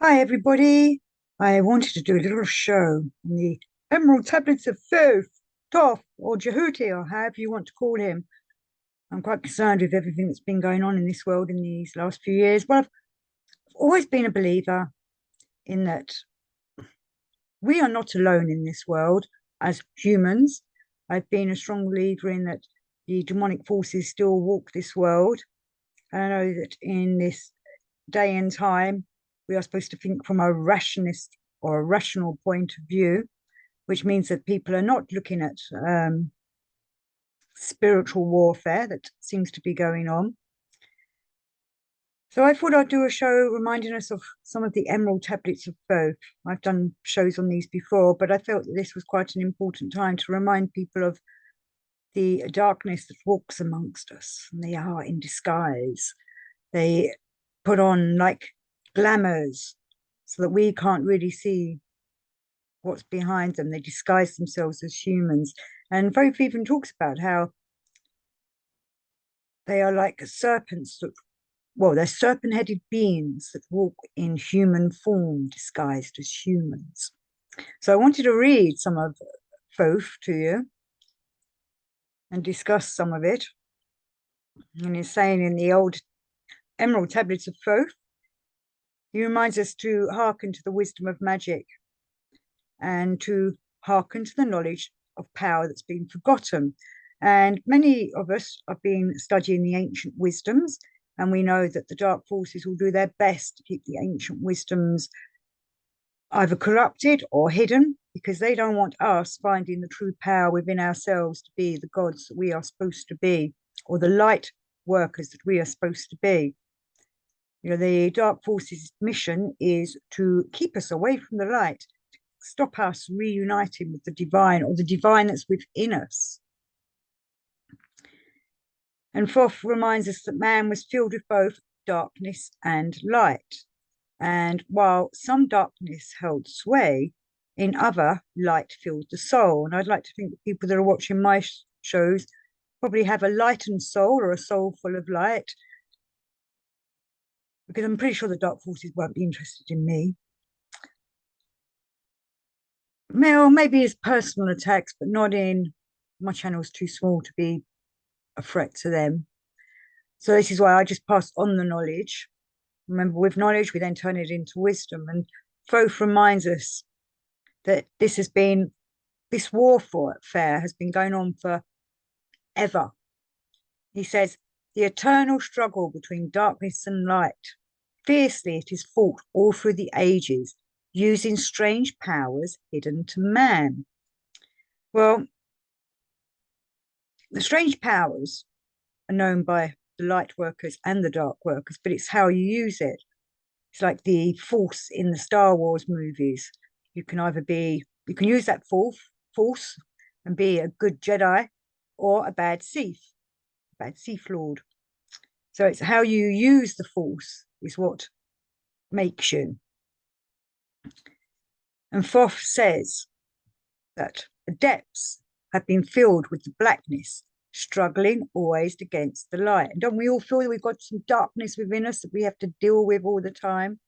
Hi, everybody. I wanted to do a little show on the Emerald Tablets of Thoth, Thoth, or Jehuti, or however you want to call him. I'm quite concerned with everything that's been going on in this world in these last few years. Well, I've always been a believer in that we are not alone in this world as humans. I've been a strong believer in that the demonic forces still walk this world. And I know that in this day and time, we are supposed to think from a rationalist or a rational point of view, which means that people are not looking at spiritual warfare that seems to be going on. So I thought I'd do a show reminding us of some of the emerald tablets of Thoth. I've done shows on these before, but I felt that this was quite an important time to remind people of the darkness that walks amongst us. And they are in disguise. They put on like glamours so that we can't really see what's behind them. They disguise themselves as humans. And Thoth even talks about how they are like serpents that, well, they're serpent-headed beings that walk in human form, disguised as humans. So I wanted to read some of Thoth to you and discuss some of it. And he's saying in the old Emerald Tablets of Thoth, he reminds us to hearken to the wisdom of magic and to hearken to the knowledge of power that's been forgotten. And many of us have been studying the ancient wisdoms, and we know that the dark forces will do their best to keep the ancient wisdoms either corrupted or hidden, because they don't want us finding the true power within ourselves to be the gods that we are supposed to be, or the light workers that we are supposed to be. You know, the dark forces' mission is to keep us away from the light, stop us reuniting with the divine, or the divine that's within us. And Thoth reminds us that man was filled with both darkness and light. And while some darkness held sway, in other, light filled the soul. And I'd like to think that people that are watching my shows probably have a lightened soul or a soul full of light, because I'm pretty sure the dark forces won't be interested in me. Well, maybe as personal attacks, but not in my channel's too small to be a threat to them. So this is why I just pass on the knowledge. Remember, with knowledge, we then turn it into wisdom. And Thoth reminds us that this warfare has been going on forever. He says, the eternal struggle between darkness and light. Fiercely it is fought all through the ages, using strange powers hidden to man. Well, the strange powers are known by the light workers and the dark workers, but it's how you use it. It's like the force in the Star Wars movies. You can use that force and be a good Jedi or a bad Sith Lord. So it's how you use the force is what makes you. And Thoth says that the depths have been filled with the blackness, struggling always against the light. And don't we all feel that we've got some darkness within us that we have to deal with all the time?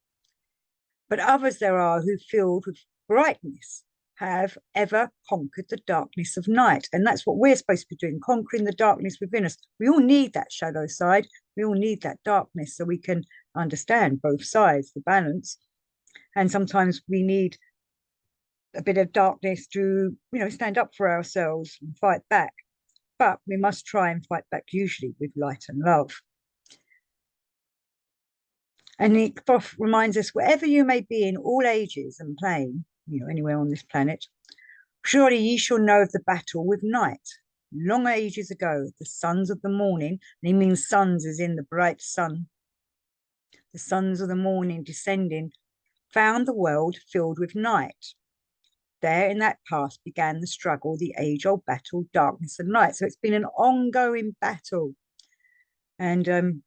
But others there are who, filled with brightness, have ever conquered the darkness of night. And that's what we're supposed to be doing, conquering the darkness within us. We all need that shadow side. We all need that darkness so we can understand both sides, the balance. And sometimes we need a bit of darkness to, stand up for ourselves and fight back. But we must try and fight back usually with light and love. And it reminds us, wherever you may be in all ages and plane, anywhere on this planet, surely ye shall know of the battle with night. Long ages ago, the sons of the morning, and he means sons as in the bright sun, the sons of the morning descending, found the world filled with night. There in that past began the struggle, the age-old battle, darkness and light. So it's been an ongoing battle. And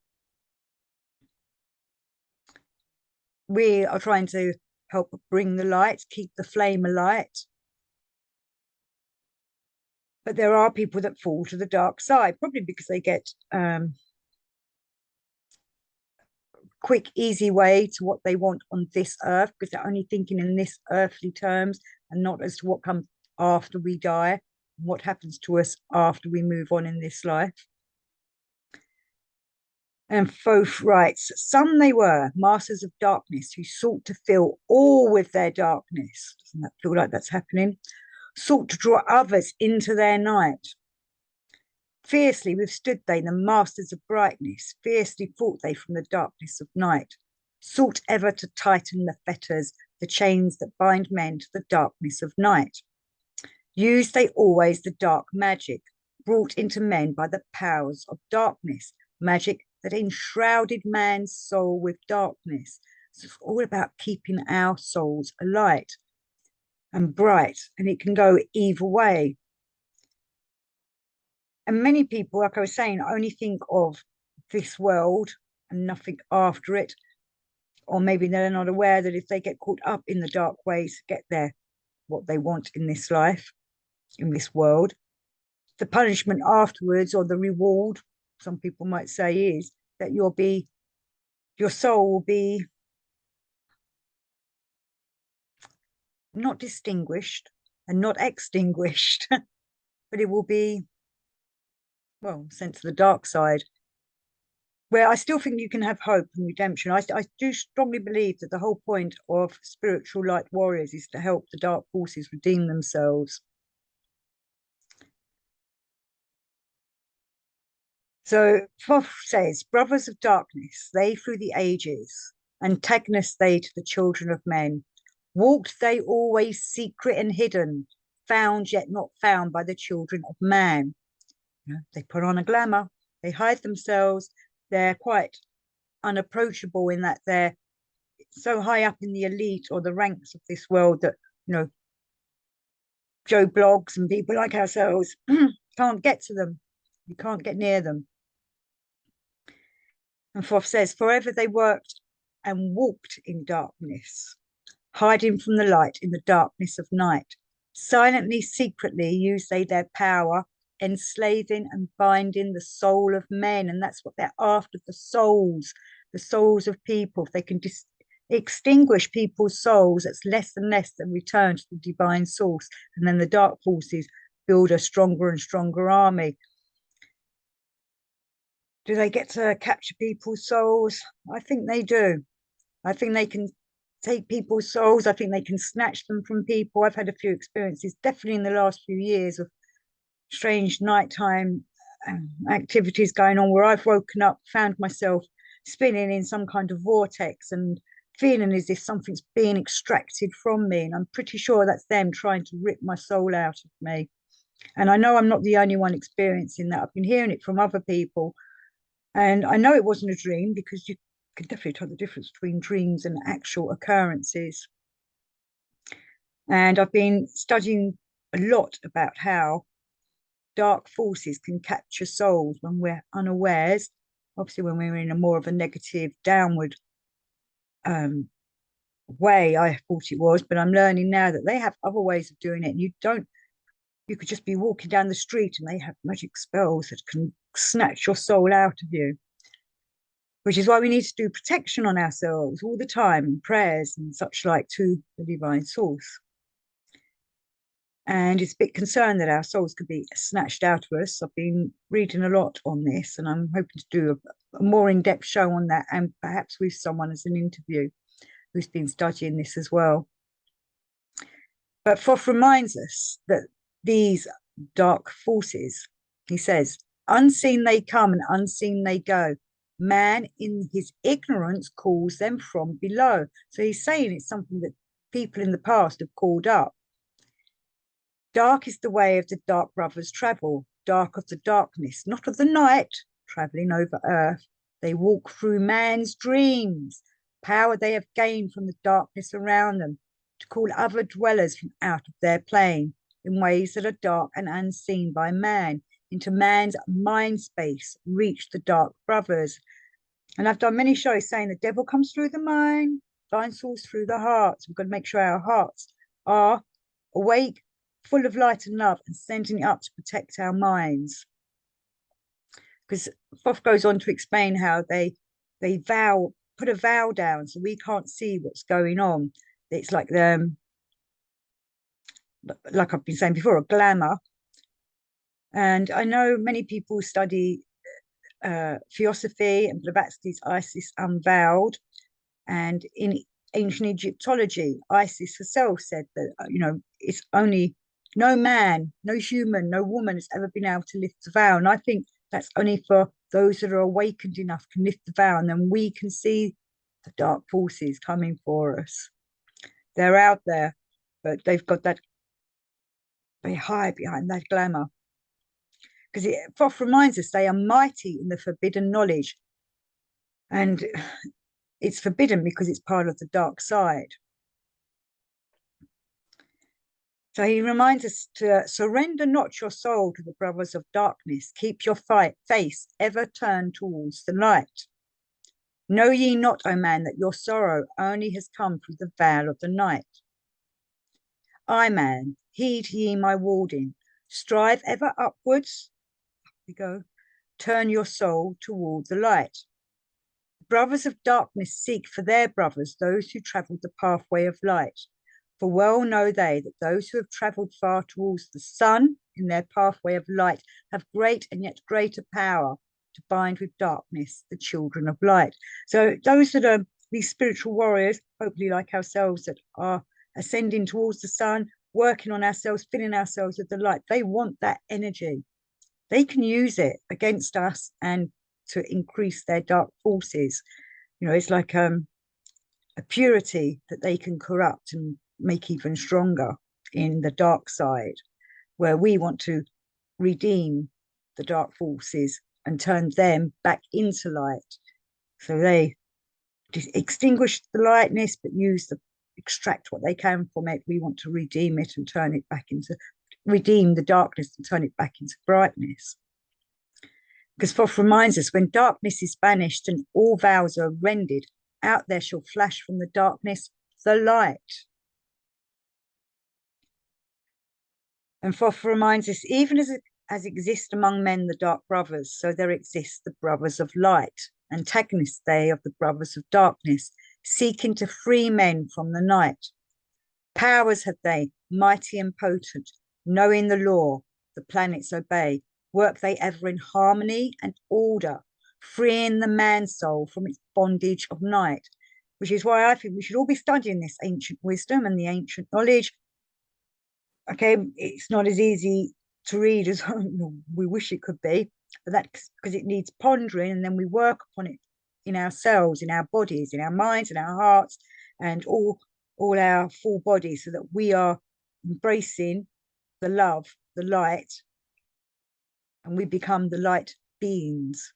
we are trying to help bring the light, keep the flame alight. But there are people that fall to the dark side, probably because they get quick, easy way to what they want on this earth, because they're only thinking in this earthly terms and not as to what comes after we die, what happens to us after we move on in this life. And Thoth writes, some they were, masters of darkness, who sought to fill all with their darkness. Doesn't that feel like that's happening? Sought to draw others into their night. Fiercely withstood they, the masters of brightness, fiercely fought they from the darkness of night, sought ever to tighten the fetters, the chains that bind men to the darkness of night. Used they always the dark magic, brought into men by the powers of darkness, magic that enshrouded man's soul with darkness. So it's all about keeping our souls alight and bright, and it can go either way. And many people, like I was saying, only think of this world and nothing after it. Or maybe they're not aware that if they get caught up in the dark ways to get there, what they want in this life, in this world, the punishment afterwards, or the reward, some people might say, is that your soul will be not distinguished and not extinguished, but it will be, well, sent to the dark side, where I still think you can have hope and redemption. I do strongly believe that the whole point of spiritual light warriors is to help the dark forces redeem themselves. So Thoth says, brothers of darkness, they through the ages, antagonists they to the children of men, walked they always secret and hidden, found yet not found by the children of man. They put on a glamour, they hide themselves, they're quite unapproachable in that they're so high up in the elite or the ranks of this world that, Joe Blogs and people like ourselves can't get to them. You can't get near them. And Thoth says, forever they worked and walked in darkness, hiding from the light in the darkness of night. Silently, secretly used they their power, enslaving and binding the soul of men. And that's what they're after, the souls of people. If they can extinguish people's souls, it's less and less that return to the divine source. And then the dark forces build a stronger and stronger army. Do they get to capture people's souls? I think they do. I think they can take people's souls. I think they can snatch them from people. I've had a few experiences, definitely in the last few years, of strange nighttime activities going on where I've woken up, found myself spinning in some kind of vortex and feeling as if something's being extracted from me. And I'm pretty sure that's them trying to rip my soul out of me. And I know I'm not the only one experiencing that. I've been hearing it from other people. And I know it wasn't a dream, because you can definitely tell the difference between dreams and actual occurrences. And I've been studying a lot about how dark forces can capture souls when we're unawares. Obviously, when we're in a more of a negative, downward way, I thought it was, but I'm learning now that they have other ways of doing it. And you could just be walking down the street and they have magic spells that can snatch your soul out of you, which is why we need to do protection on ourselves all the time, prayers and such like to the divine source. And it's a bit concerned that our souls could be snatched out of us. I've been reading a lot on this, and I'm hoping to do a more in-depth show on that, and perhaps with someone as an interview who's been studying this as well. But Thoth reminds us that these dark forces, he says, unseen they come and unseen they go. Man in his ignorance calls them from below. So he's saying it's something that people in the past have called up. Dark is the way of the dark brothers travel, dark of the darkness, not of the night, travelling over earth. They walk through man's dreams, power they have gained from the darkness around them, to call other dwellers from out of their plane, in ways that are dark and unseen by man, into man's mind space, reach the dark brothers. And I've done many shows saying the devil comes through the mind, divine source through the heart. So we've got to make sure our hearts are awake, full of light and love, and sending it up to protect our minds. Because Thoth goes on to explain how they vow put a veil down so we can't see what's going on. It's like I've been saying before, a glamour. And I know many people study Theosophy and Blavatsky's Isis Unveiled. And in ancient Egyptology, Isis herself said that, it's only no man, no human, no woman has ever been able to lift the veil. And I think that's only for those that are awakened enough can lift the veil, and then we can see the dark forces coming for us. They're out there, but they've got that, they hide behind that glamour. Because Thoth reminds us they are mighty in the forbidden knowledge. And it's forbidden because it's part of the dark side. So he reminds us to surrender not your soul to the brothers of darkness. Keep your face ever turned towards the light. Know ye not, O man, that your sorrow only has come through the veil of the night? I, man, heed ye my warding. Strive ever upwards. We go. Turn your soul toward the light. Brothers of darkness seek for their brothers those who travelled the pathway of light. For well know they that those who have travelled far towards the sun in their pathway of light have great and yet greater power to bind with darkness the children of light. So those that are these spiritual warriors, hopefully like ourselves, that are ascending towards the sun, working on ourselves, filling ourselves with the light, they want that energy. They can use it against us and to increase their dark forces. It's like a purity that they can corrupt and make even stronger in the dark side, where we want to redeem the dark forces and turn them back into light. So they extinguish the lightness, but extract what they can from it. We want to redeem it and redeem the darkness and turn it back into brightness. Because Thoth reminds us, when darkness is banished and all vows are rendered, out there shall flash from the darkness the light. And Thoth reminds us, even as exist among men the dark brothers, so there exist the brothers of light, antagonists they of the brothers of darkness, seeking to free men from the night. Powers have they, mighty and potent, knowing the law, the planets obey. Work they ever in harmony and order, freeing the man soul from its bondage of night, which is why I think we should all be studying this ancient wisdom and the ancient knowledge. Okay, it's not as easy to read as we wish it could be, but that's because it needs pondering, and then we work upon it in ourselves, in our bodies, in our minds, in our hearts, and all our full bodies, so that we are embracing the love, the light, and we become the light beings.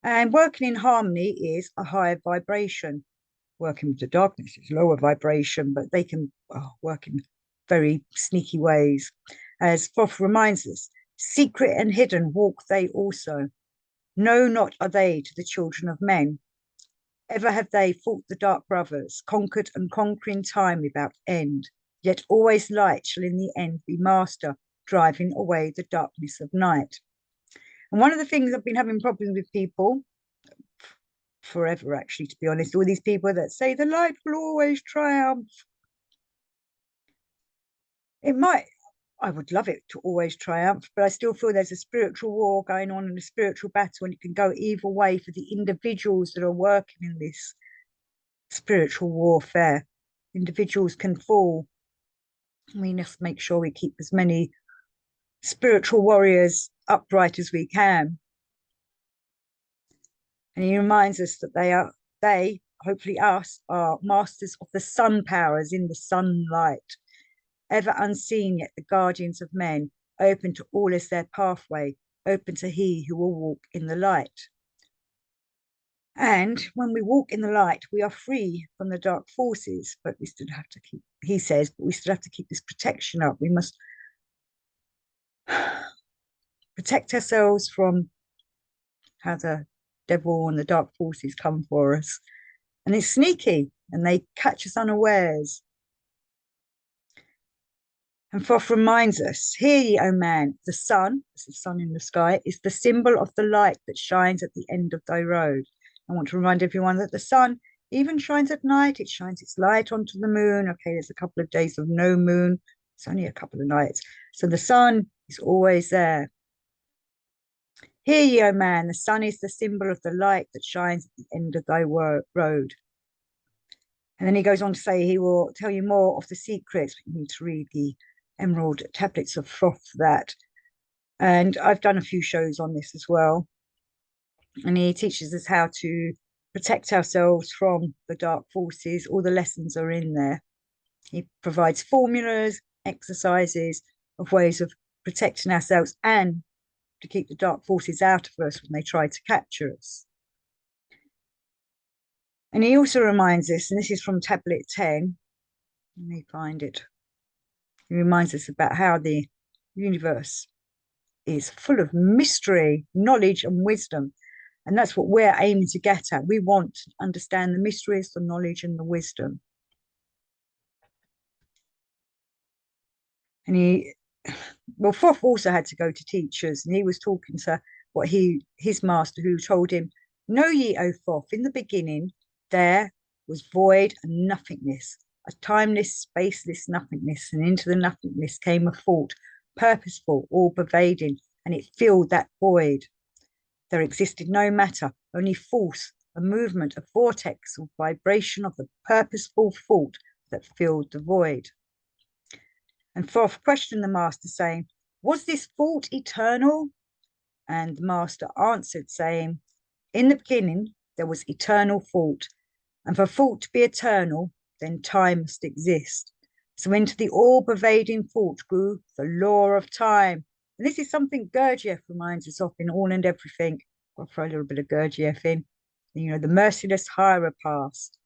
And working in harmony is a higher vibration. Working with the darkness is lower vibration, but they can work in very sneaky ways. As Thoth reminds us, secret and hidden walk they also. Know not are they to the children of men. Ever have they fought the dark brothers, conquered and conquering time without end. Yet always light shall in the end be master, driving away the darkness of night. And one of the things I've been having problems with people forever, actually, to be honest, all these people that say the light will always triumph. I would love it to always triumph, but I still feel there's a spiritual war going on and a spiritual battle, and it can go either way for the individuals that are working in this spiritual warfare. Individuals can fall. We must make sure we keep as many spiritual warriors upright as we can. And he reminds us that they, hopefully us, are masters of the sun powers in the sunlight, ever unseen yet the guardians of men, open to all as their pathway, open to he who will walk in the light. And when we walk in the light, we are free from the dark forces, but we still have to keep, he says, but we still have to keep this protection up. We must protect ourselves from how the devil and the dark forces come for us. And it's sneaky, and they catch us unawares. And Thoth reminds us, hear ye, O man, the sun, as the sun in the sky, is the symbol of the light that shines at the end of thy road. I want to remind everyone that the sun even shines at night. It shines its light onto the moon. Okay, there's a couple of days of no moon. It's only a couple of nights. So the sun is always there. Hear ye, O man, the sun is the symbol of the light that shines at the end of thy road. And then he goes on to say he will tell you more of the secrets. You need to read the Emerald Tablets of Thoth for that. And I've done a few shows on this as well. And he teaches us how to protect ourselves from the dark forces. All the lessons are in there. He provides formulas, exercises of ways of protecting ourselves and to keep the dark forces out of us when they try to capture us. And he also reminds us, and this is from Tablet 10, let me find it. He reminds us about how the universe is full of mystery, knowledge, and wisdom. And that's what we're aiming to get at. We want to understand the mysteries, the knowledge, and the wisdom. And Thoth also had to go to teachers, and he was talking to his master, who told him, "Know ye, O Thoth, in the beginning there was void and nothingness, a timeless, spaceless nothingness, and into the nothingness came a thought, purposeful, all-pervading, and it filled that void. There existed no matter, only force, a movement, a vortex or vibration of the purposeful thought that filled the void." And Thoth questioned the master, saying, "Was this thought eternal?" And the master answered, saying, "In the beginning there was eternal thought, and for thought to be eternal, then time must exist. So into the all-pervading thought grew the law of time." And this is something Gurdjieff reminds us of in All and Everything. I'll throw a little bit of Gurdjieff in. You know, the merciless higher past.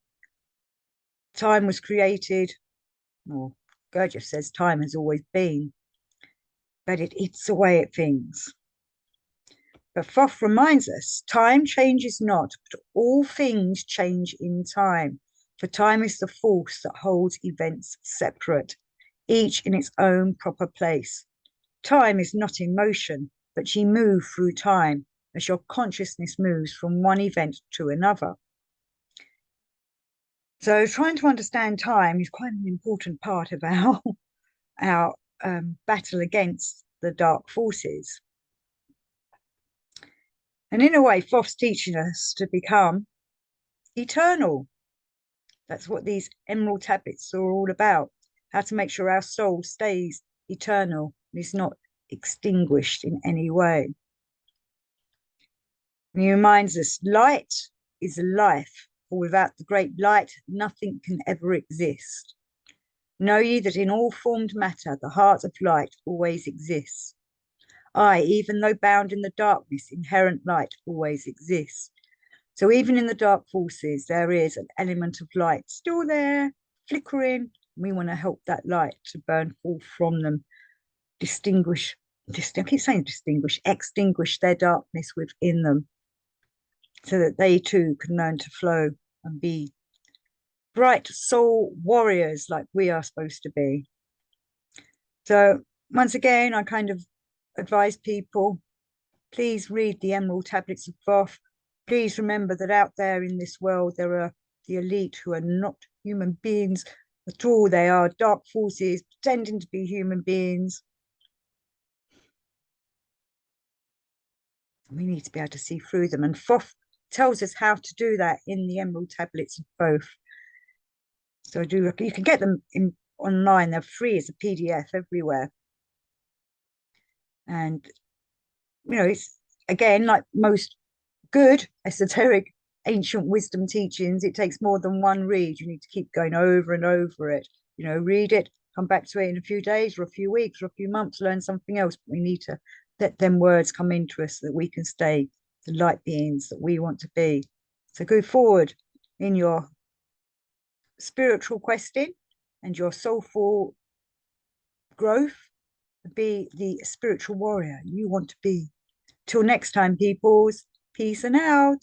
Time was created, or Gurdjieff says time has always been, but it eats away at things. But Thoth reminds us, time changes not, but all things change in time. For time is the force that holds events separate, each in its own proper place. Time is not in motion, but ye move through time as your consciousness moves from one event to another. So trying to understand time is quite an important part of our battle against the dark forces. And in a way, Thoth's teaching us to become eternal. That's what these emerald tablets are all about, how to make sure our soul stays eternal and is not extinguished in any way. And he reminds us, light is life, for without the great light, nothing can ever exist. Know ye that in all formed matter, the heart of light always exists. Aye, even though bound in the darkness, inherent light always exists. So even in the dark forces, there is an element of light still there, flickering. We want to help that light to burn forth from them, extinguish their darkness within them, so that they too can learn to flow and be bright soul warriors like we are supposed to be. So once again, I kind of advise people, please read the Emerald Tablets of Thoth. Please remember that out there in this world, there are the elite who are not human beings at all. They are dark forces pretending to be human beings. We need to be able to see through them. And Thoth tells us how to do that in the Emerald Tablets of Thoth. So you can get them online. They're free as a PDF everywhere. And, you know, it's, again, like most good esoteric ancient wisdom teachings, it takes more than one read. You need to keep going over and over it. You know, read it, come back to it in a few days or a few weeks or a few months, learn something else. But we need to let them words come into us so that we can stay the light beings that we want to be. So go forward in your spiritual questing and your soulful growth. Be the spiritual warrior you want to be. Till next time, peoples. Peace and out.